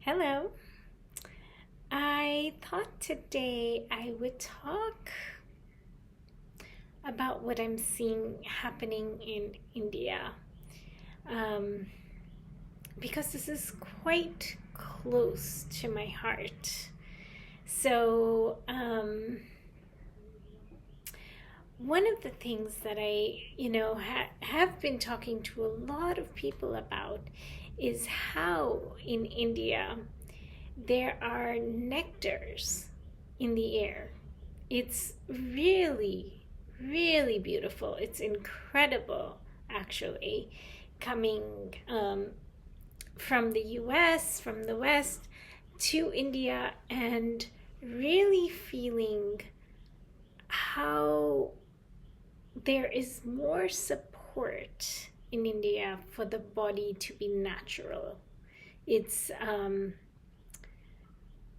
Hello. I thought today I would talk about what I'm seeing happening in India um, because this is quite close to my heart. So, one of the things that I have been talking to a lot of people about is how in India there are nectars in the air. It's really, really beautiful. It's incredible, actually, coming from the US, from the West to India, and really feeling how there is more support in India for the body to be natural. It's um,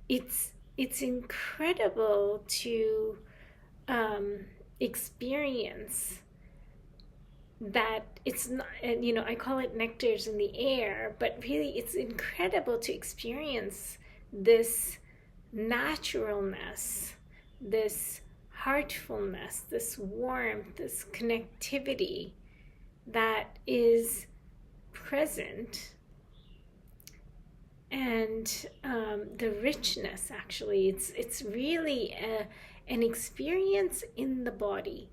it's incredible to experience that. It's not, I call it nectars in the air, but really it's incredible to experience this naturalness, this heartfulness, this warmth, this connectivity that is present, and the richness. Actually, it's really an experience in the body.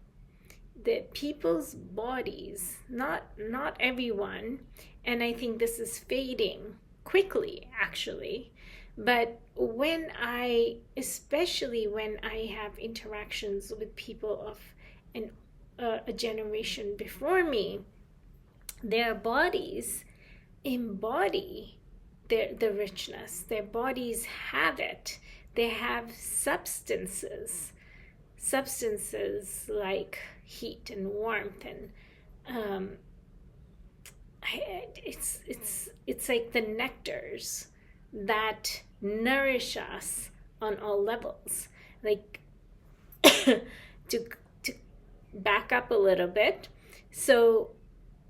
That people's bodies, not everyone, and I think this is fading quickly, actually. But especially when I have interactions with people of a generation before me, their bodies embody the richness. Their bodies have it. They have substances like heat and warmth, and um, it's like the nectars that nourish us on all levels. Like to to back up a little bit, so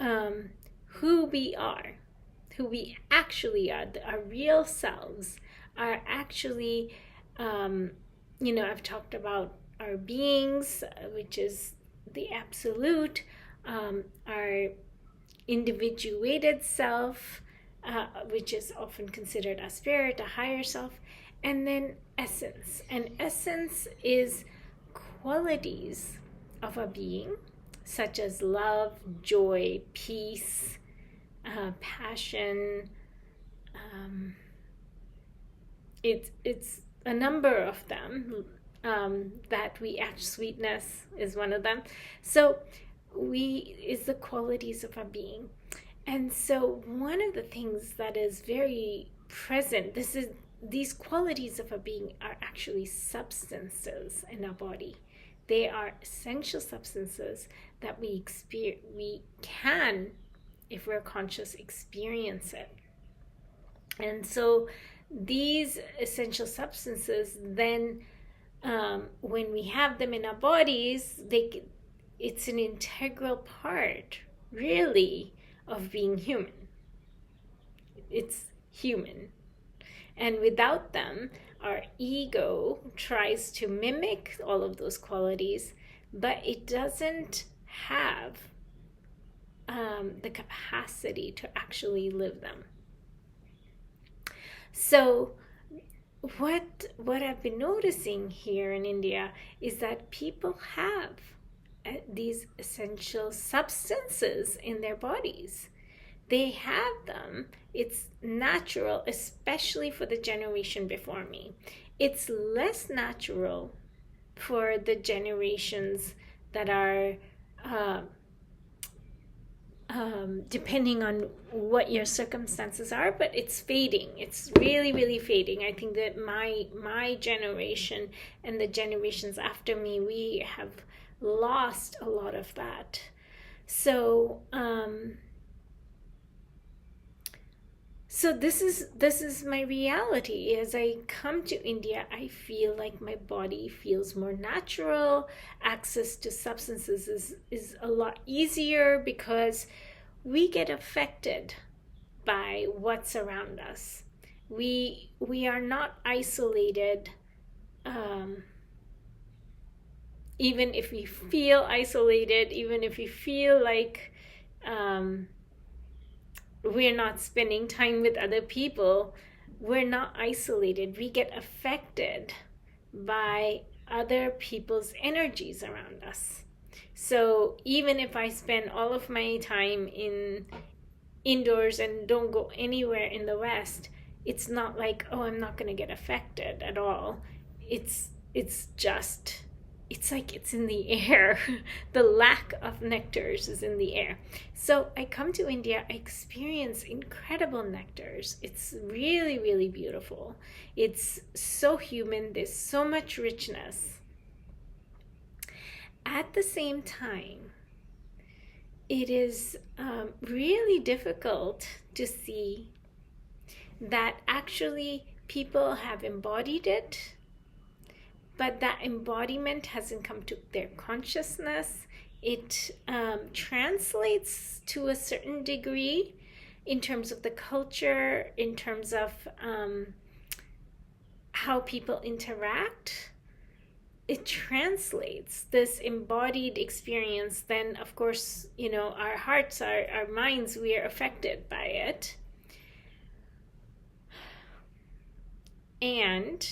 who we are, who we actually are, our real selves are actually, I've talked about our beings, which is the absolute, our individuated self, which is often considered a spirit, a higher self, and then essence. And essence is qualities of a being, such as love, joy, peace, passion. It's a number of them, that we act. Sweetness is one of them. So we is the qualities of our being. And so one of the things that is very present, these qualities of a being are actually substances in our body. They are essential substances that we can, if we're conscious, experience it. And so these essential substances then, when we have them in our bodies, it's an integral part, really, of being human. It's human. And without them, our ego tries to mimic all of those qualities, but it doesn't have the capacity to actually live them. So what I've been noticing here in India is that people have these essential substances in their bodies. They have them. It's natural, especially for the generation before me. It's less natural for the generations that are depending on what your circumstances are, but it's fading. It's really, really fading. I think that my generation and the generations after me, we have lost a lot of that. So this is my reality. As I come to India, I feel like my body feels more natural. Access to substances is a lot easier because we get affected by what's around us. we are not isolated. Even if we feel isolated, even if we feel like we're not spending time with other people, we're not isolated. We get affected by other people's energies around us. So even if I spend all of my time indoors and don't go anywhere in the West, it's not like, oh, I'm not going to get affected at all. It's just, it's like it's in the air. The lack of nectars is in the air. So I come to India, I experience incredible nectars. It's really, really beautiful. It's so human. There's so much richness. At the same time, it is really difficult to see that actually people have embodied it, but that embodiment hasn't come to their consciousness. It translates to a certain degree in terms of the culture, in terms of how people interact. It translates this embodied experience. Then, of course, our hearts, our minds, we are affected by it. And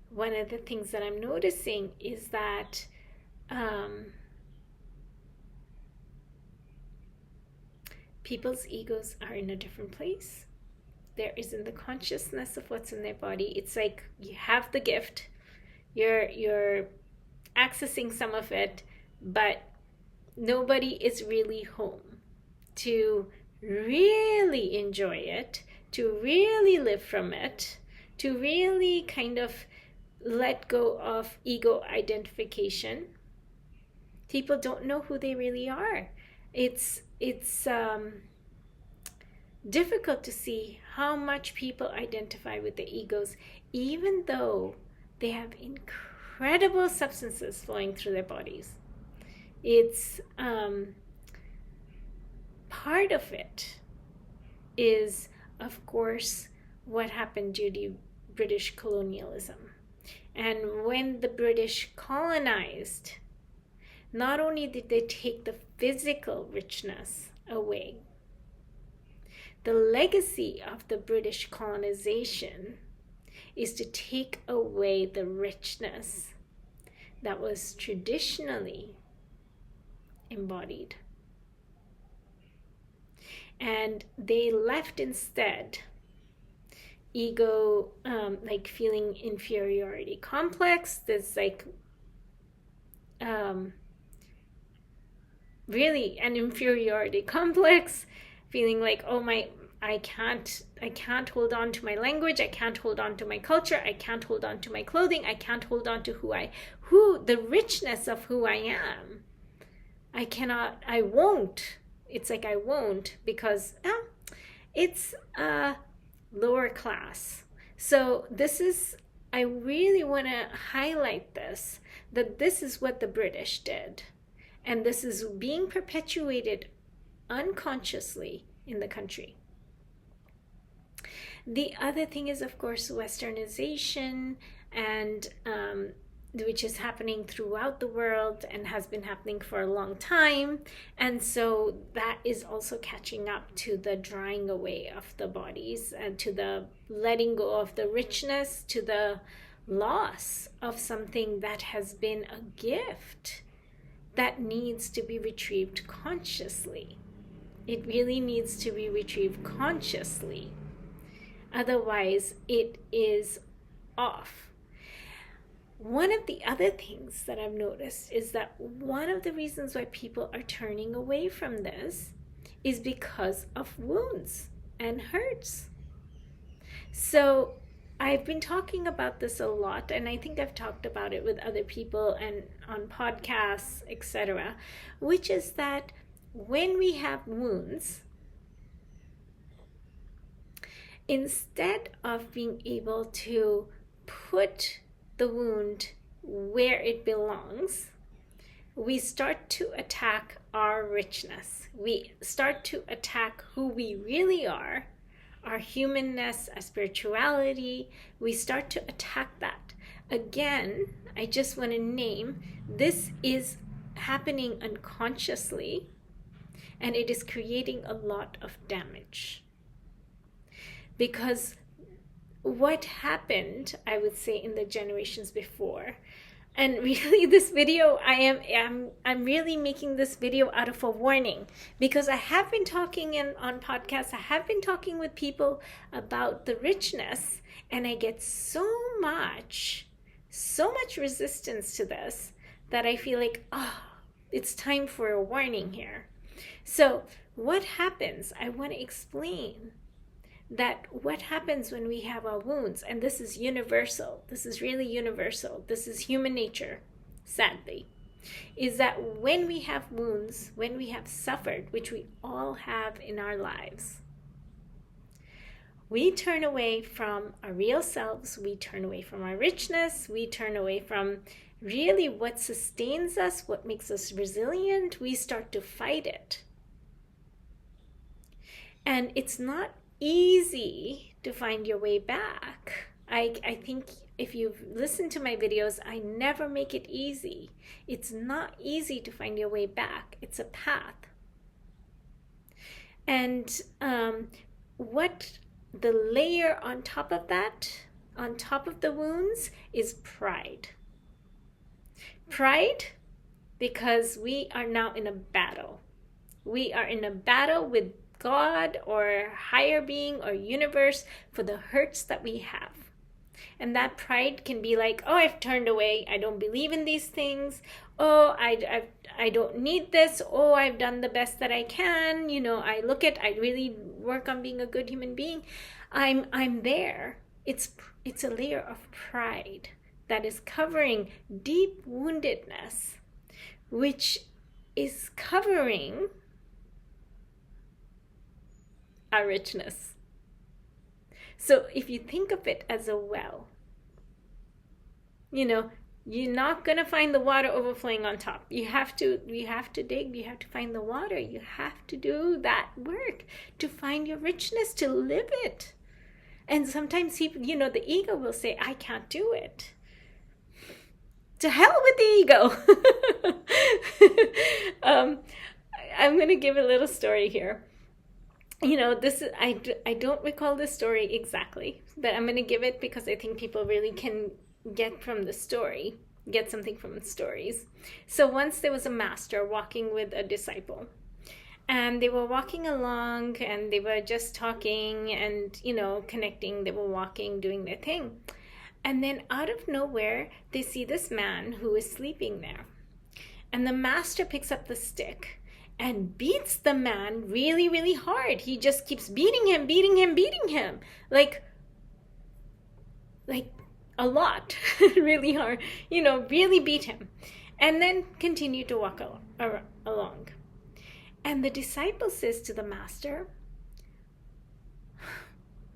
one of the things that I'm noticing is that people's egos are in a different place. There isn't the consciousness of what's in their body. It's like you have the gift, you're accessing some of it, but nobody is really home to really enjoy it, to really live from it, to really kind of let go of ego identification. People don't know who they really are. It's difficult to see how much people identify with the egos, even though they have incredible substances flowing through their bodies. It's part of it is, of course, what happened due to British colonialism. And when the British colonized, not only did they take the physical richness away, the legacy of the British colonization is to take away the richness that was traditionally embodied. And they left instead ego, like feeling inferiority complex. There's like really an inferiority complex, feeling like, oh my, I can't hold on to my language, I can't hold on to my culture, I can't hold on to my clothing, I can't hold on to the richness of who I am. I won't. It's like I won't, because it's lower class. So I really want to highlight this, that this is what the British did. And this is being perpetuated unconsciously in the country. The other thing is, of course, westernization, and which is happening throughout the world and has been happening for a long time. And so that is also catching up to the drying away of the bodies and to the letting go of the richness, to the loss of something that has been a gift that needs to be retrieved consciously. It really needs to be retrieved consciously. Otherwise, it is off. One of the other things that I've noticed is that one of the reasons why people are turning away from this is because of wounds and hurts. So I've been talking about this a lot, and I think I've talked about it with other people and on podcasts, etc., which is that when we have wounds, instead of being able to put the wound where it belongs, we start to attack our richness. We start to attack who we really are, our humanness, our spirituality, we start to attack that. Again, I just want to name, this is happening unconsciously, and it is creating a lot of damage. Because what happened, I would say, in the generations before, and really this video, I'm really making this video out of a warning, because I have been talking on podcasts, I have been talking with people about the richness, and I get so much resistance to this that I feel like, it's time for a warning here. So what happens? I want to explain that what happens when we have our wounds, and this is universal, this is really universal, this is human nature, sadly, is that when we have wounds, when we have suffered, which we all have in our lives, we turn away from our real selves, we turn away from our richness, we turn away from really what sustains us, what makes us resilient. We start to fight it. And it's not easy to find your way back. I think if you've listened to my videos, I never make it easy. It's not easy to find your way back. It's a path. And what the layer on top of that, on top of the wounds, is pride. Pride, because we are now in a battle. We are in a battle with God or higher being or universe for the hurts that we have. And that pride can be like, oh, I've turned away. I don't believe in these things. Oh, I don't need this. Oh, I've done the best that I can. I really work on being a good human being. I'm there. It's a layer of pride that is covering deep woundedness, which is covering our richness. So if you think of it as a well, you're not going to find the water overflowing on top. You have to dig, you have to find the water. You have to do that work to find your richness, to live it. And sometimes people, the ego will say, I can't do it. To hell with the ego. I'm going to give a little story here. This is, I don't recall this story exactly, but I'm going to give it because I think people really can get something from the stories. So once there was a master walking with a disciple, and they were walking along and they were just talking and, connecting. They were walking, doing their thing. And then out of nowhere, they see this man who is sleeping there. And the master picks up the stick and beats the man really, really hard. He just keeps beating him. Like a lot, really hard, really beat him. And then continue to walk along. And the disciple says to the master,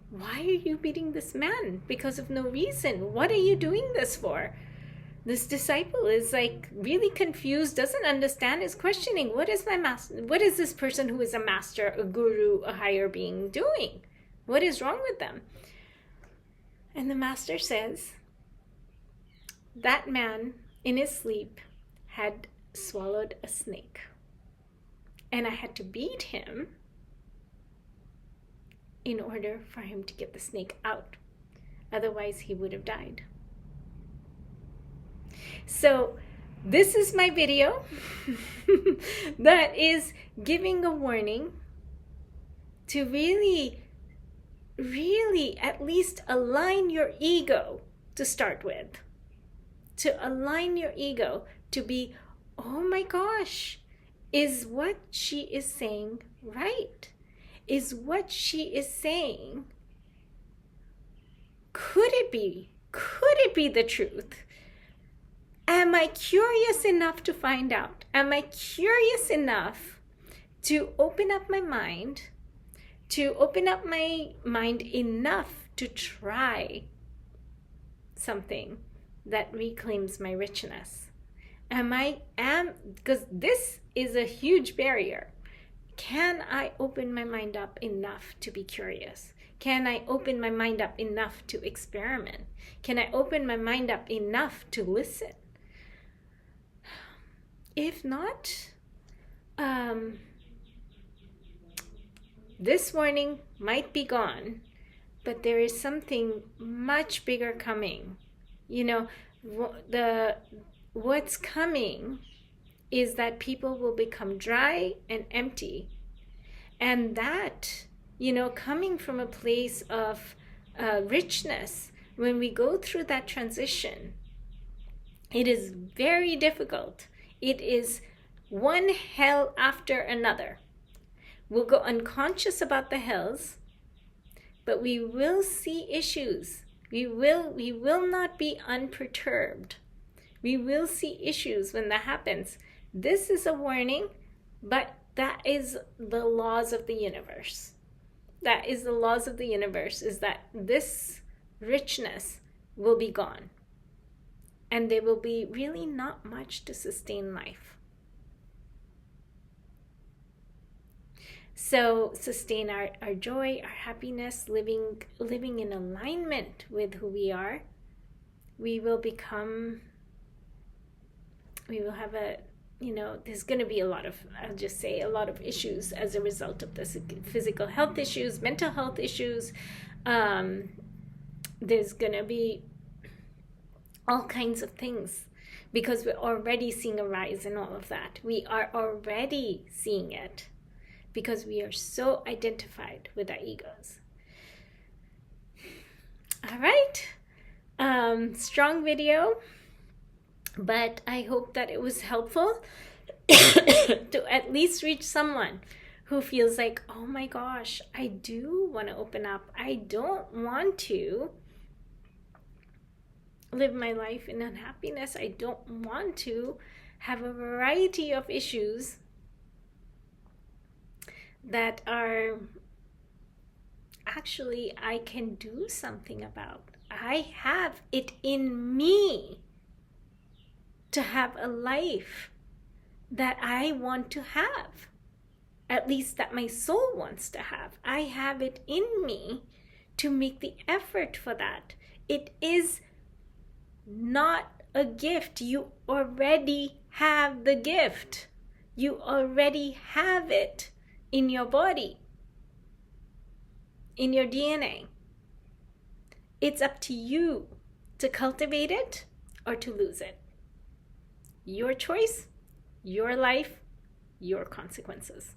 why are you beating this man? Because of no reason. What are you doing this for? This disciple is really confused, doesn't understand, is questioning, what is my master? What is this person who is a master, a guru, a higher being doing? What is wrong with them? And the master says, that man in his sleep had swallowed a snake. And I had to beat him in order for him to get the snake out. Otherwise, he would have died. So this is my video that is giving a warning to really, really at least align your ego to start with. To align your ego to be, oh my gosh, is what she is saying right? Is what she is saying, could it be the truth? Am I curious enough to find out? Am I curious enough to open up my mind, enough to try something that reclaims my richness? Because this is a huge barrier. Can I open my mind up enough to be curious? Can I open my mind up enough to experiment? Can I open my mind up enough to listen? If not, this warning might be gone, but there is something much bigger coming. You know, what's coming is that people will become dry and empty. And that, you know, coming from a place of richness, when we go through that transition, it is very difficult. It is one hell after another. We'll go unconscious about the hells, but we will see issues. We will not be unperturbed. We will see issues when that happens. This is a warning, but that is the laws of the universe. That is the laws of the universe, is that this richness will be gone. And there will be really not much to sustain life. So sustain our joy, our happiness, living in alignment with who we are. We will have a, you know, there's going to be a lot of issues as a result of this. Physical health issues, mental health issues. There's going to be all kinds of things, because we're already seeing a rise in all of that. We are already seeing it because we are so identified with our egos. All right. Strong video, but I hope that it was helpful to at least reach someone who feels like, oh my gosh, I do want to open up. I don't want to live my life in unhappiness. I don't want to have a variety of issues that are actually I can do something about. I have it in me to have a life that I want to have, at least that my soul wants to have. I have it in me to make the effort for that. It is not a gift. You already have the gift. You already have it in your body, in your DNA. It's up to you to cultivate it or to lose it. Your choice, your life, your consequences.